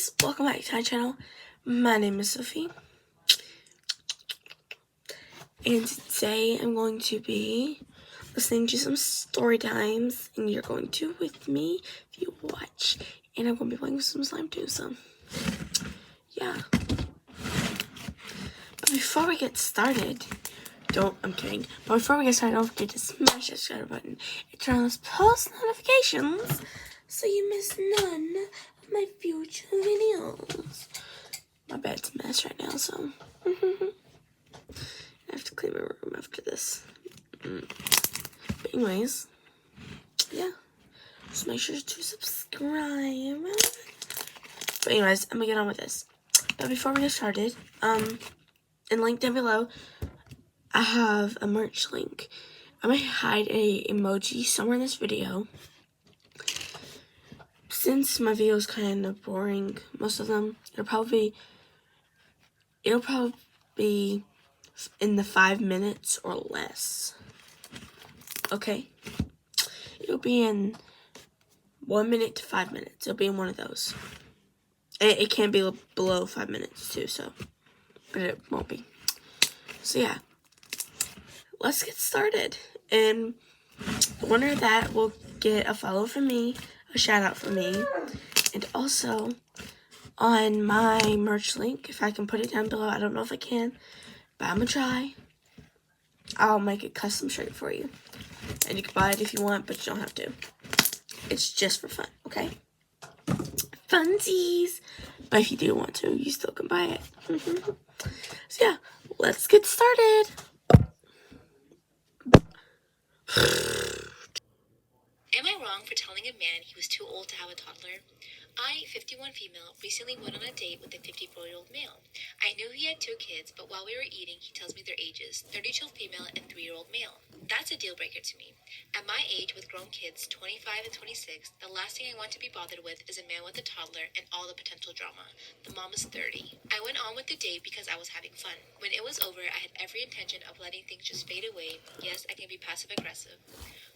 guys, welcome back to my channel. My name is Sophie, and today I'm going to be listening to some story times, and you're going to with me if you watch, and I'm going to be playing with some slime too, so yeah. But before we get started, I'm kidding, but before we get started, don't forget to smash that subscribe button and turn on those post notifications so you miss none of my future videos. My bed's a mess right now, so I have to clean my room after this. But anyways, yeah, just make sure to subscribe. But anyways, I'm gonna get on with this. But before we get started, in link down below, I have a merch link. I might hide a emoji somewhere in this video. Since my video is kind of boring, most of them, it'll probably be in the 5 minutes or less. Okay? It'll be in 1 minute to 5 minutes. It'll be in one of those. It can be below 5 minutes too, so, but it won't be. So yeah, let's get started. And the winner of that will get a follow from me, a shout out from me, and also on my merch link, if I can put it down below. I don't know if I can, but I'm gonna try. I'll make a custom shirt for you, and you can buy it if you want, but you don't have to. It's just for fun, okay? Funsies! But if you do want to, you still can buy it. So yeah, let's get started. Am I wrong for telling a man he was too old to have a toddler? I, 51 female, recently went on a date with a 54-year-old male. I knew he had 2 kids, but while we were eating, he tells me their ages, 32 female and 3-year-old male. That's a deal breaker to me. At my age, with grown kids, 25 and 26, the last thing I want to be bothered with is a man with a toddler and all the potential drama. The mom is 30. I went on with the date because I was having fun. When it was over, I had every intention of letting things just fade away. Yes, I can be passive-aggressive.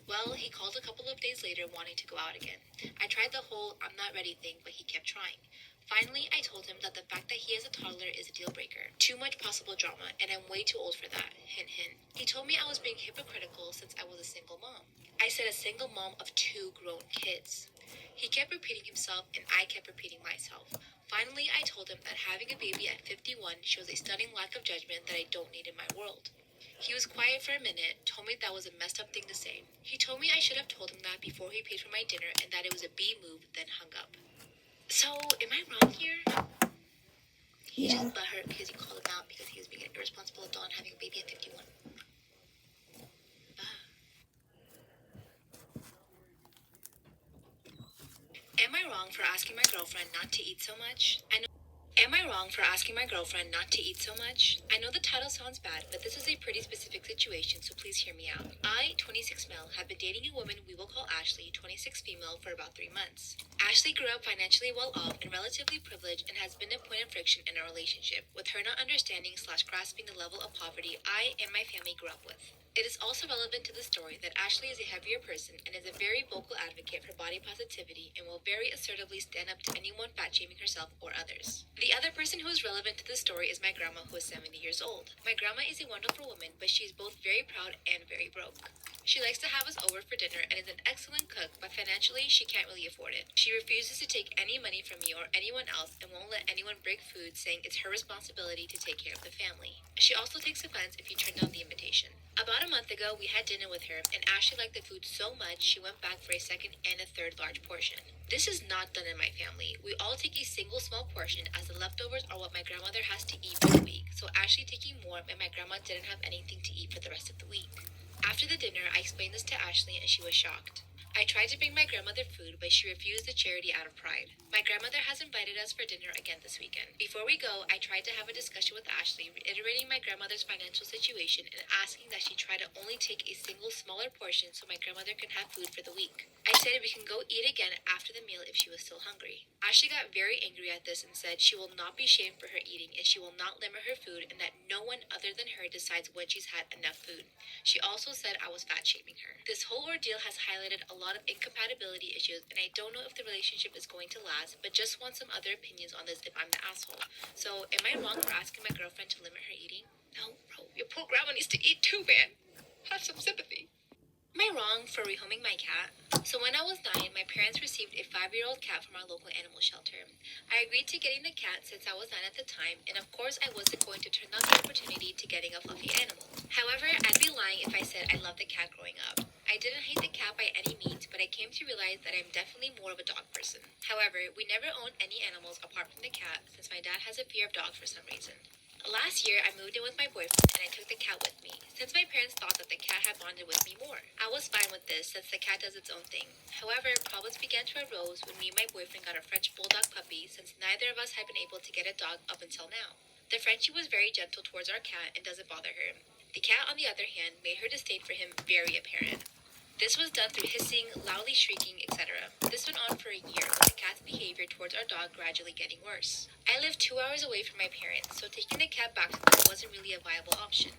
Well, he called a couple of days later wanting to go out again. I tried the whole I'm not ready thing, but he kept trying. Finally, I told him that the fact that he has a toddler is a deal breaker. Too much possible drama, and I'm way too old for that. Hint, hint. He told me I was being hypocritical since I was a single mom. I said a single mom of 2 grown kids. He kept repeating himself, and I kept repeating myself. Finally, I told him that having a baby at 51 shows a stunning lack of judgment that I don't need in my world. He was quiet for a minute, told me that was a messed up thing to say. He told me I should have told him that before he paid for my dinner and that it was a B move, then hung up. So, am I wrong here? He just butthurt because you called him out because he was being an irresponsible adult and having a baby at 51. Am I wrong for asking my girlfriend not to eat so much? Am I wrong for asking my girlfriend not to eat so much? I know the title sounds bad, but this is a pretty specific situation, so please hear me out. I, 26 male, have been dating a woman we will call Ashley, 26 female, for about 3 months. Ashley grew up financially well off and relatively privileged and has been a point of friction in our relationship, with her not understanding / grasping the level of poverty I and my family grew up with. It is also relevant to the story that Ashley is a heavier person and is a very vocal advocate for body positivity and will very assertively stand up to anyone fat-shaming herself or others. The other person who is relevant to this story is my grandma, who is 70 years old. My grandma is a wonderful woman, but she is both very proud and very broke. She likes to have us over for dinner and is an excellent cook, but financially she can't really afford it. She refuses to take any money from me or anyone else and won't let anyone break food, saying it's her responsibility to take care of the family. She also takes offense if you turn down the invitation. About a month ago, we had dinner with her, and Ashley liked the food so much she went back for a second and a third large portion. This is not done in my family. We all take a single small portion, as the leftovers are what my grandmother has to eat for the week, so Ashley taking more meant my grandma didn't have anything to eat for the rest of the week. After the dinner, I explained this to Ashley, and she was shocked. I tried to bring my grandmother food, but she refused the charity out of pride. My grandmother has invited us for dinner again this weekend. Before we go, I tried to have a discussion with Ashley, reiterating my grandmother's financial situation and asking that she try to only take a single smaller portion so my grandmother can have food for the week. I said we can go eat again after the meal if she was still hungry. Ashley got very angry at this and said she will not be shamed for her eating and she will not limit her food and that no one other than her decides when she's had enough food. She also said I was fat shaming her. This whole ordeal has highlighted a lot lot of incompatibility issues, and I don't know if the relationship is going to last, but just want some other opinions on this if I'm the asshole. So, am I wrong for asking my girlfriend to limit her eating? No, bro, your poor grandma needs to eat too, man. Have some sympathy. Am I wrong for rehoming my cat? So when I was 9, my parents received a 5-year-old cat from our local animal shelter. I agreed to getting the cat since I was 9 at the time, and of course I wasn't going to turn down the opportunity to getting a fluffy animal. However, I'd be lying if I said I loved the cat growing up. I didn't hate the cat by any means, but I came to realize that I'm definitely more of a dog person. However, we never owned any animals apart from the cat since my dad has a fear of dogs for some reason. Last year, I moved in with my boyfriend and I took the cat with me, since my parents thought that the cat had bonded with me more. I was fine with this, since the cat does its own thing. However, problems began to arise when me and my boyfriend got a French bulldog puppy, since neither of us had been able to get a dog up until now. The Frenchie was very gentle towards our cat and doesn't bother her. The cat, on the other hand, made her disdain for him very apparent. This was done through hissing, loudly shrieking, etc. This went on for a year, with the cat's behavior towards our dog gradually getting worse. I lived 2 hours away from my parents, so taking the cat back to them wasn't really a viable option.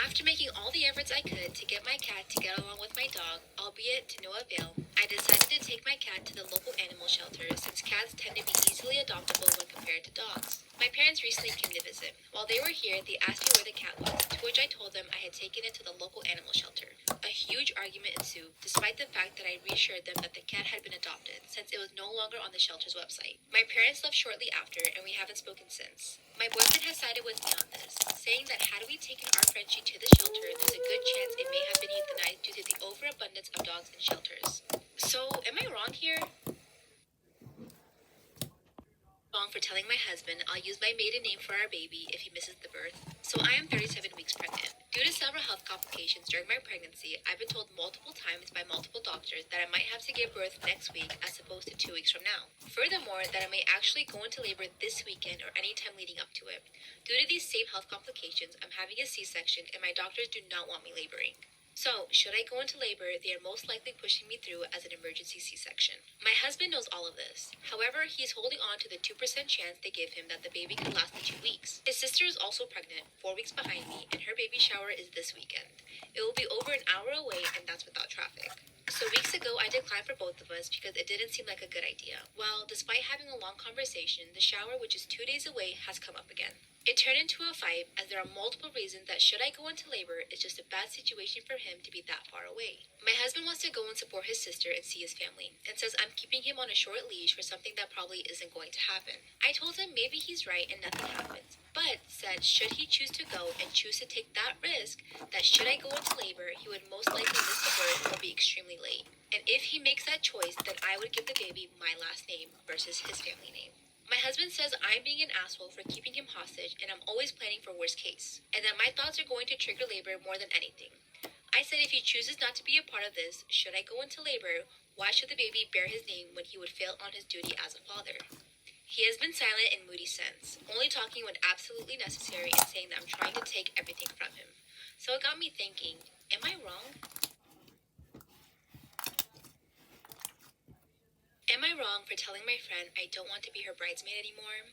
After making all the efforts I could to get my cat to get along with my dog, albeit to no avail, I decided to take my cat to the local animal shelter, since cats tend to be easily adoptable when compared to dogs. My parents recently came to visit. While they were here, they asked me where the cat was, to which I told them I had taken it to the local animal shelter. A huge argument ensued, despite the fact that I reassured them that the cat had been adopted, since it was no longer on the shelter's website. My parents left shortly after, and we haven't spoken since. My boyfriend has sided with me on this, saying that had we taken our Frenchie to the shelter, there's a good chance it may have been euthanized due to the overabundance of dogs in shelters. So, am I wrong here? Wrong for telling my husband I'll use my maiden name for our baby if he misses the birth. So I am 37 weeks pregnant. Due to several health complications during my pregnancy, I've been told multiple times by multiple doctors that I might have to give birth next week as opposed to 2 weeks from now. Furthermore, that I may actually go into labor this weekend or any time leading up to it. Due to these same health complications, I'm having a C-section and my doctors do not want me laboring. So, should I go into labor, they are most likely pushing me through as an emergency C-section. My husband knows all of this. However, he is holding on to the 2% chance they give him that the baby could last the 2 weeks. His sister is also pregnant, 4 weeks behind me, and her baby shower is this weekend. It will be over an hour away, and that's without traffic. So weeks ago, I declined for both of us because it didn't seem like a good idea. Well, despite having a long conversation, the shower, which is 2 days away, has come up again. It turned into a fight, as there are multiple reasons that should I go into labor, it's just a bad situation for him to be that far away. My husband wants to go and support his sister and see his family, and says I'm keeping him on a short leash for something that probably isn't going to happen. I told him maybe he's right and nothing happens, but said should he choose to go and choose to take that risk, that should I go into labor, he would most likely miss the birth or be extremely late. And if he makes that choice, then I would give the baby my last name versus his family name. My husband says I'm being an asshole for keeping him hostage and I'm always planning for worst case, and that my thoughts are going to trigger labor more than anything. I said if he chooses not to be a part of this, should I go into labor, why should the baby bear his name when he would fail on his duty as a father? He has been silent and moody since, only talking when absolutely necessary and saying that I'm trying to take everything from him. So it got me thinking, am I wrong? Am I wrong for telling my friend I don't want to be her bridesmaid anymore?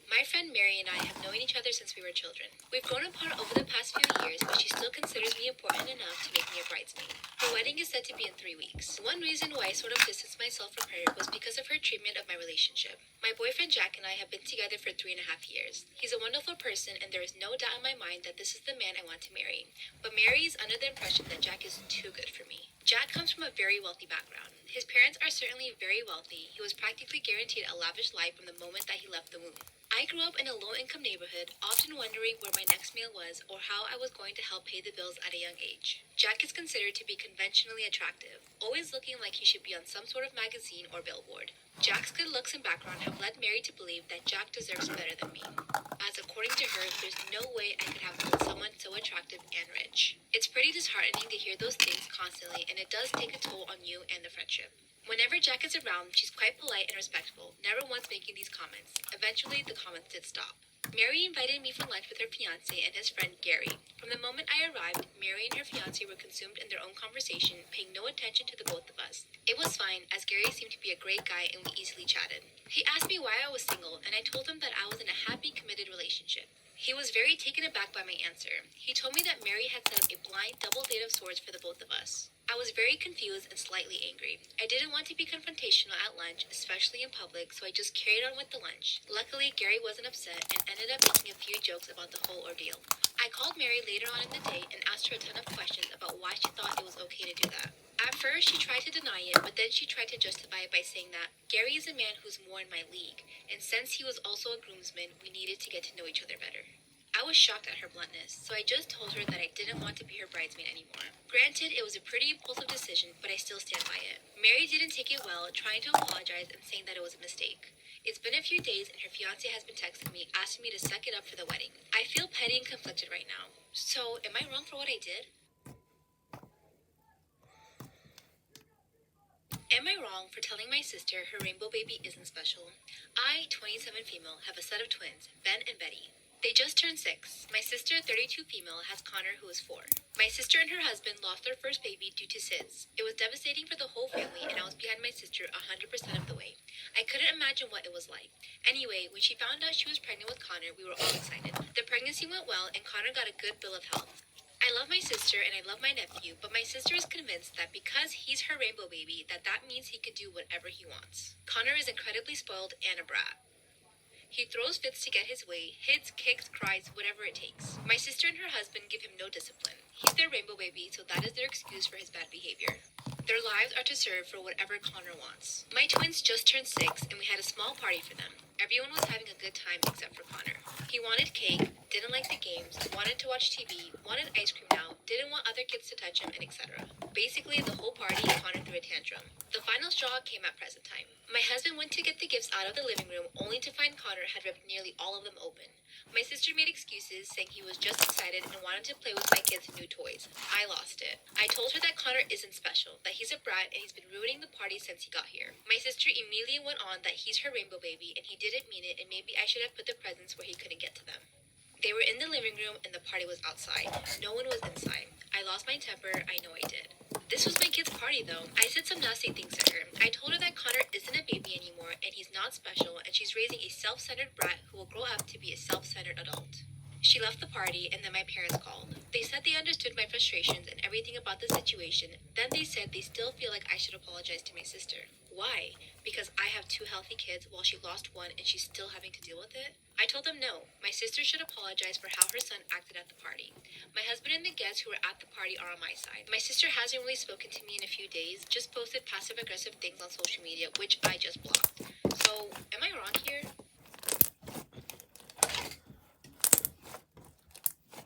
My friend Mary and I have known each other since we were children. We've grown apart over the past few years, but she still considers me important enough to make me a bridesmaid. Her wedding is set to be in 3 weeks. One reason why I sort of distanced myself from her was because of her treatment of my relationship. My boyfriend Jack and I have been together for 3.5 years. He's a wonderful person, and there is no doubt in my mind that this is the man I want to marry. But Mary is under the impression that Jack is too good for me. Jack comes from a very wealthy background. His parents are certainly very wealthy. He was practically guaranteed a lavish life from the moment that he left the womb. I grew up in a low-income neighborhood, often wondering where my next meal was or how I was going to help pay the bills at a young age. Jack is considered to be conventionally attractive, always looking like he should be on some sort of magazine or billboard. Jack's good looks and background have led Mary to believe that Jack deserves better than me, as according to her, there's no way I could have known someone so attractive and rich. It's pretty disheartening to hear those things constantly, and it does take a toll on you and the friendship. Whenever Jack is around, she's quite polite and respectful, never once making these comments. Eventually, the comments did stop. Mary invited me for lunch with her fiancé and his friend Gary. From the moment I arrived, Mary and her fiancé were consumed in their own conversation, paying no attention to the both of us. It was fine, as Gary seemed to be a great guy and we easily chatted. He asked me why I was single, and I told him that I was in a happy, committed relationship. He was very taken aback by my answer. He told me that Mary had set up a blind double date of sorts for the both of us. I was very confused and slightly angry. I didn't want to be confrontational at lunch, especially in public, so I just carried on with the lunch. Luckily, Gary wasn't upset and ended up making a few jokes about the whole ordeal. I called Mary later on in the day and asked her a ton of questions about why she thought it was okay to do that. At first, she tried to deny it, but then she tried to justify it by saying that Gary is a man who's more in my league, and since he was also a groomsman, we needed to get to know each other better. I was shocked at her bluntness, so I just told her that I didn't want to be her bridesmaid anymore. Granted, it was a pretty impulsive decision, but I still stand by it. Mary didn't take it well, trying to apologize and saying that it was a mistake. It's been a few days and her fiancé has been texting me, asking me to suck it up for the wedding. I feel petty and conflicted right now. So, am I wrong for what I did? Am I wrong for telling my sister her rainbow baby isn't special? I, 27 female, have a set of twins, Ben and Betty. They just turned 6. My sister, 32 female, has Connor, who is 4. My sister and her husband lost their first baby due to SIDS. It was devastating for the whole family, and I was behind my sister 100% of the way. I couldn't imagine what it was like. Anyway, when she found out she was pregnant with Connor, we were all excited. The pregnancy went well, and Connor got a good bill of health. I love my sister and I love my nephew, but my sister is convinced that because he's her rainbow baby, that means he could do whatever he wants. Connor is incredibly spoiled and a brat. He throws fits to get his way, hits, kicks, cries, whatever it takes. My sister and her husband give him no discipline. He's their rainbow baby, so that is their excuse for his bad behavior. Their lives are to serve for whatever Connor wants. My twins just turned 6, and we had a small party for them. Everyone was having a good time except for Connor. He wanted cake, didn't like the games, wanted to watch TV, wanted ice cream now, didn't want other kids to touch him, and etc. Basically, the whole party, Connor threw a tantrum. The final straw came at present time. My husband went to get the gifts out of the living room, only to find Connor had ripped nearly all of them open. My sister made excuses, saying he was just excited and wanted to play with my kids' new toys. I lost it. I told her that Connor isn't special, that he's a brat and he's been ruining the party since he got here. My sister immediately went on that he's her rainbow baby and he didn't mean it and maybe I should have put the presents where he couldn't get to them. They were in the living room and the party was outside. No one was inside. I lost my temper. I know I did. This was my kid's party though. I said some nasty things to her. I told her that Connor isn't a baby anymore and he's not special and she's raising a self-centered brat who will grow up to be a self-centered adult. She left the party and then my parents called. They said they understood my frustrations and everything about the situation. Then they said they still feel like I should apologize to my sister. Why? Because I have 2 healthy kids while she lost 1 and she's still having to deal with it? I told them no. My sister should apologize for how her son acted at the party. My husband and the guests who were at the party are on my side. My sister hasn't really spoken to me in a few days, just posted passive-aggressive things on social media, which I just blocked. So, am I wrong here?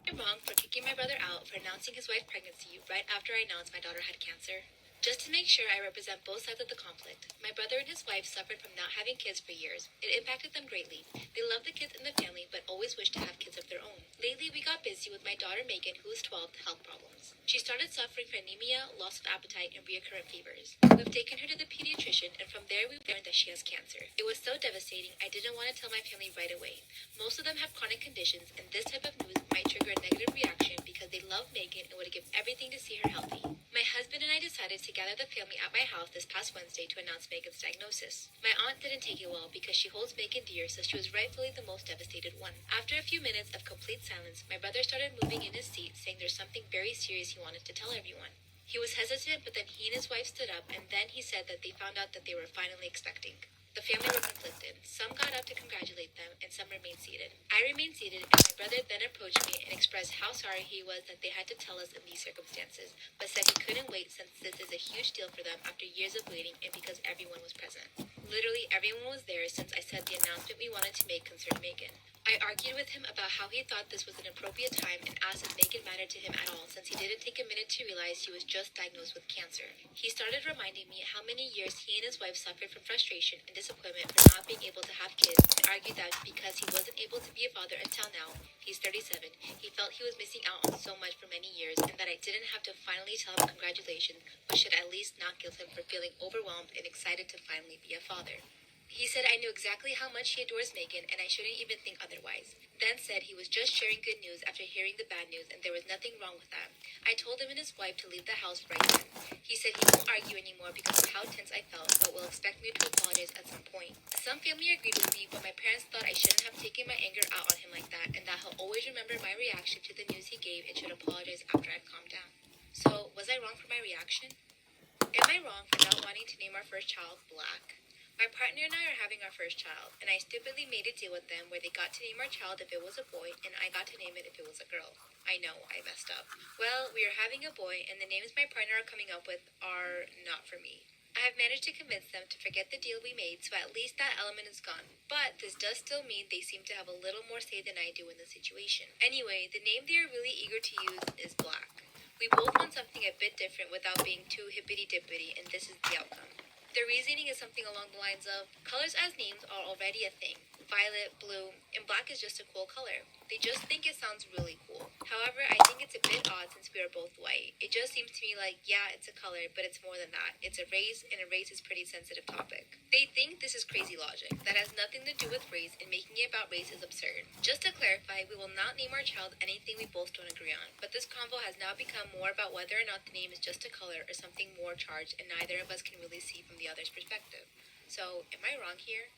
I'm wrong for kicking my brother out for announcing his wife's pregnancy right after I announced my daughter had cancer. Just to make sure I represent both sides of the conflict, my brother and his wife suffered from not having kids for years. It impacted them greatly. They love the kids in the family but always wish to have kids of their own. Lately, we got busy with my daughter Megan, who is 12, with health problems. She started suffering from anemia, loss of appetite, and recurrent fevers. We've taken her to the pediatrician, and from there we learned that she has cancer. It was so devastating, I didn't want to tell my family right away. Most of them have chronic conditions, and this type of news might trigger a negative reaction because they love Megan and would give everything to see her healthy. My husband and I decided to gather the family at my house this past Wednesday to announce Megan's diagnosis. My aunt didn't take it well because she holds Megan dear, so she was rightfully the most devastated one. After a few minutes of complete silence, my brother started moving in his seat, saying there's something very serious he wanted to tell everyone. He was hesitant, but then he and his wife stood up, and then he said that they found out that they were finally expecting. The family were conflicted. Some got up to congratulate them, and some remained seated. I remained seated, and my brother then approached me and expressed how sorry he was that they had to tell us in these circumstances, but said he couldn't wait since this is a huge deal for them after years of waiting and because everyone was present. Literally everyone was there since I said the announcement we wanted to make concerned Megan. I argued with him about how he thought this was an appropriate time and asked if Megan mattered to him at all since he didn't take a minute to realize he was just diagnosed with cancer. He started reminding me how many years he and his wife suffered from frustration and disappointment for not being able to have kids and argued that because he wasn't able to be a father until now, he's 37, he felt he was missing out on so much for many years and that I didn't have to finally tell him congratulations but should at least not guilt him for feeling overwhelmed and excited to finally be a father. He said I knew exactly how much he adores Megan and I shouldn't even think otherwise. Then said he was just sharing good news after hearing the bad news and there was nothing wrong with that. I told him and his wife to leave the house right then. He said he won't argue anymore because of how tense I felt, but will expect me to apologize at some point. Some family agreed with me, but my parents thought I shouldn't have taken my anger out on him like that and that he'll always remember my reaction to the news he gave and should apologize after I've calmed down. So, was I wrong for my reaction? Am I wrong for not wanting to name our first child Black? My partner and I are having our first child, and I stupidly made a deal with them where they got to name our child if it was a boy, and I got to name it if it was a girl. I know, I messed up. Well, we are having a boy, and the names my partner are coming up with are not for me. I have managed to convince them to forget the deal we made, so at least that element is gone. But this does still mean they seem to have a little more say than I do in the situation. Anyway, the name they are really eager to use is Black. We both want something a bit different without being too hippity-dippity, and this is the outcome. Their reasoning is something along the lines of, colors as names are already a thing. Violet, blue, and black is just a cool color. They just think it sounds really cool. However, I think it's a bit odd since we are both white. It just seems to me like, yeah, it's a color, but it's more than that. It's a race, and a race is a pretty sensitive topic. They think this is crazy logic that has nothing to do with race, and making it about race is absurd. Just to clarify, we will not name our child anything we both don't agree on, but this convo has now become more about whether or not the name is just a color or something more charged, and neither of us can really see from the other's perspective. So, am I wrong here?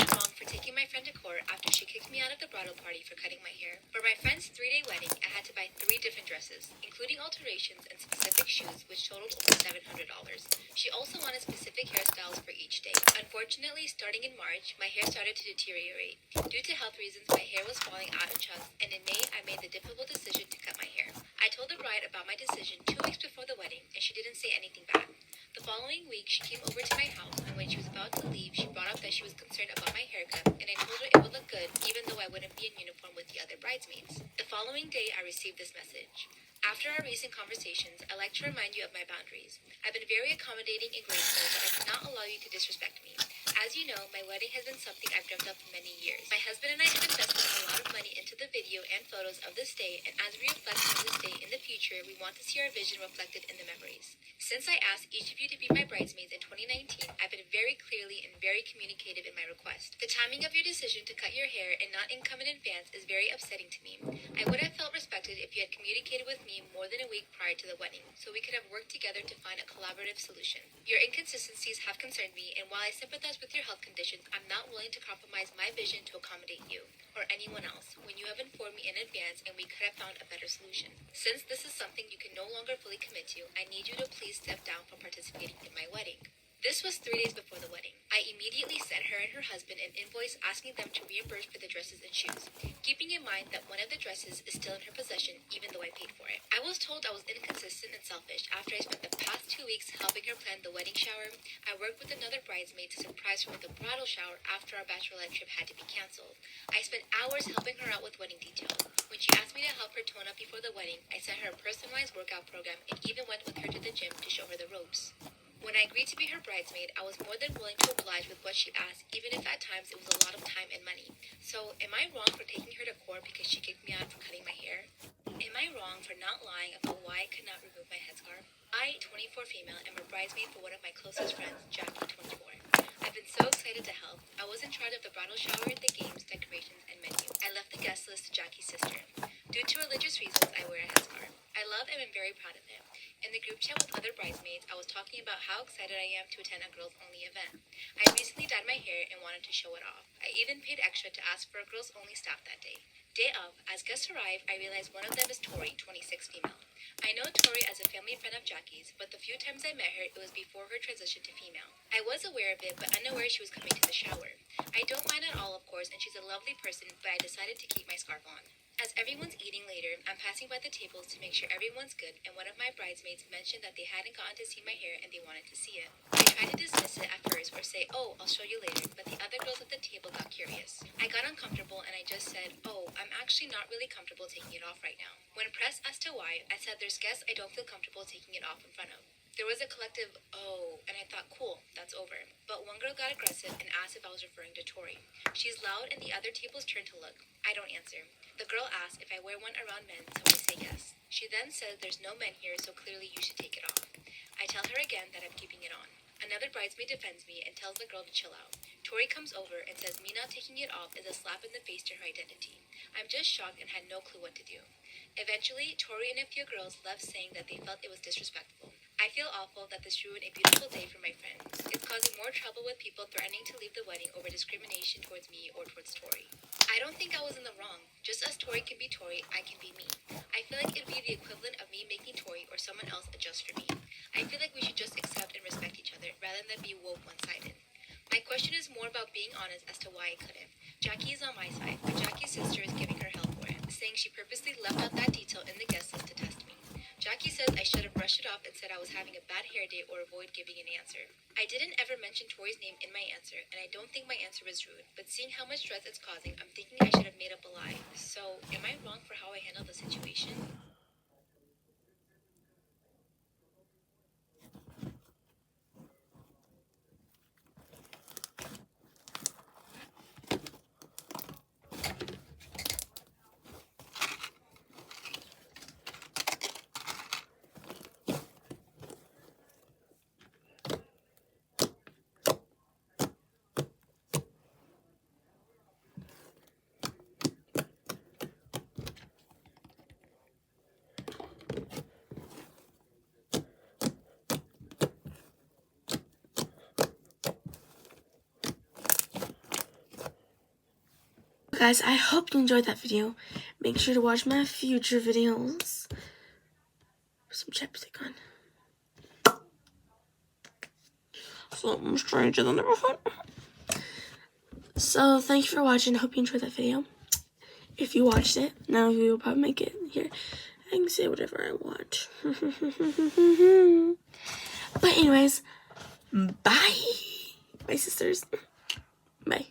Wrong for taking my friend to court after she kicked me out of the bridal party for cutting my hair. For my friend's 3-day wedding, I had to buy 3 different dresses, including alterations and specific shoes, which totaled over $700. She also wanted specific hairstyles for each day. Unfortunately, starting in March, my hair started to deteriorate. Due to health reasons, my hair was falling out in chunks, and in May, I made the difficult decision to cut my hair. I told the bride about my decision 2 weeks before the wedding, and she didn't say anything back. The following week, she came over to my house, and when she was about to leave, she brought up that she was concerned about my haircut, and I told her it would look good, even though I wouldn't be in uniform with the other bridesmaids. The following day, I received this message. After our recent conversations, I'd like to remind you of my boundaries. I've been very accommodating and graceful, but I cannot allow you to disrespect me. As you know, my wedding has been something I've dreamt of for many years. My husband and I have invested a lot of money into the video and photos of this day, and as we reflect on this day in the future, we want to see our vision reflected in the memories. Since I asked each of you to be my bridesmaids in 2019, I've been very clearly and very communicative in my request. The timing of your decision to cut your hair and not come in advance is very upsetting to me. I would have felt respected if you had communicated with me more than a week prior to the wedding, so we could have worked together to find a collaborative solution. Your inconsistencies have concerned me, and while I sympathize with your health conditions, I'm not willing to compromise my vision to accommodate you or anyone else when you have informed me in advance and we could have found a better solution. Since this is something you can no longer fully commit to, I need you to please step down from participating in my wedding. This was 3 days before the wedding. I immediately sent her and her husband an invoice asking them to reimburse for the dresses and shoes, keeping in mind that one of the dresses is still in her possession even though I paid for it. I was told I was inconsistent and selfish after I spent the past 2 weeks helping her plan the wedding shower. I worked with another bridesmaid to surprise her with a bridal shower after our bachelorette trip had to be canceled. I spent hours helping her out with wedding details. When she asked me to help her tone up before the wedding, I sent her a personalized workout program and even went with her to the gym to show her the ropes. When I agreed to be her bridesmaid, I was more than willing to oblige with what she asked, even if at times it was a lot of time and money. So, am I wrong for taking her to court because she kicked me out for cutting my hair? Am I wrong for not lying about why I could not remove my headscarf? I, 24 female, am a bridesmaid for one of my closest friends, Jackie, 24. I've been so excited to help. I was in charge of the bridal shower, the games, decorations, and menu. I left the guest list to Jackie's sister. Due to religious reasons, I wear a headscarf. I love and am very proud of it. In the group chat with other bridesmaids, I was talking about how excited I am to attend a girls-only event. I recently dyed my hair and wanted to show it off. I even paid extra to ask for a girls-only staff that day. Day of, as guests arrive, I realize one of them is Tori, 26 female. I know Tori as a family friend of Jackie's, but the few times I met her, it was before her transition to female. I was aware of it, but unaware she was coming to the shower. I don't mind at all, of course, and she's a lovely person, but I decided to keep my scarf on. As everyone's eating later, I'm passing by the tables to make sure everyone's good, and one of my bridesmaids mentioned that they hadn't gotten to see my hair and they wanted to see it. I tried to dismiss it at first or say, oh, I'll show you later, but the other girls at the table got curious. I got uncomfortable and I just said, oh, I'm actually not really comfortable taking it off right now. When pressed as to why, I said there's guests I don't feel comfortable taking it off in front of. There was a collective, oh, and I thought, cool, that's over. But one girl got aggressive and asked if I was referring to Tori. She's loud and the other tables turn to look. I don't answer. The girl asked if I wear one around men, so I say yes. She then says there's no men here, so clearly you should take it off. I tell her again that I'm keeping it on. Another bridesmaid defends me and tells the girl to chill out. Tori comes over and says me not taking it off is a slap in the face to her identity. I'm just shocked and had no clue what to do. Eventually, Tori and a few girls left saying that they felt it was disrespectful. I feel awful that this ruined a beautiful day for my friend. It's causing more trouble with people threatening to leave the wedding over discrimination towards me or towards Tori. I don't think I was in the wrong. Just as Tori can be Tori, I can be me. I feel like it'd be the equivalent of me making Tori or someone else adjust for me. I feel like we should just accept and respect each other rather than be woke one-sided. My question is more about being honest as to why I couldn't. Jackie is on my side, but Jackie's sister is giving her hell for it, saying she purposely left out that detail in the guest list to test me. Jackie says I should have brushed it off and said I was having a bad hair day or avoid giving an answer. I didn't ever mention Tori's name in my answer, and I don't think my answer was rude, but seeing how much stress it's causing, I'm thinking I should have made up a lie. So, am I wrong for how I handled the situation? Guys, I hope you enjoyed that video. Make sure to watch my future videos. Put some chapstick on. Something stranger than ever fun. So, thank you for watching. I hope you enjoyed that video. If you watched it, now we will probably make it here. I can say whatever I want. But anyways, bye. Bye, sisters. Bye.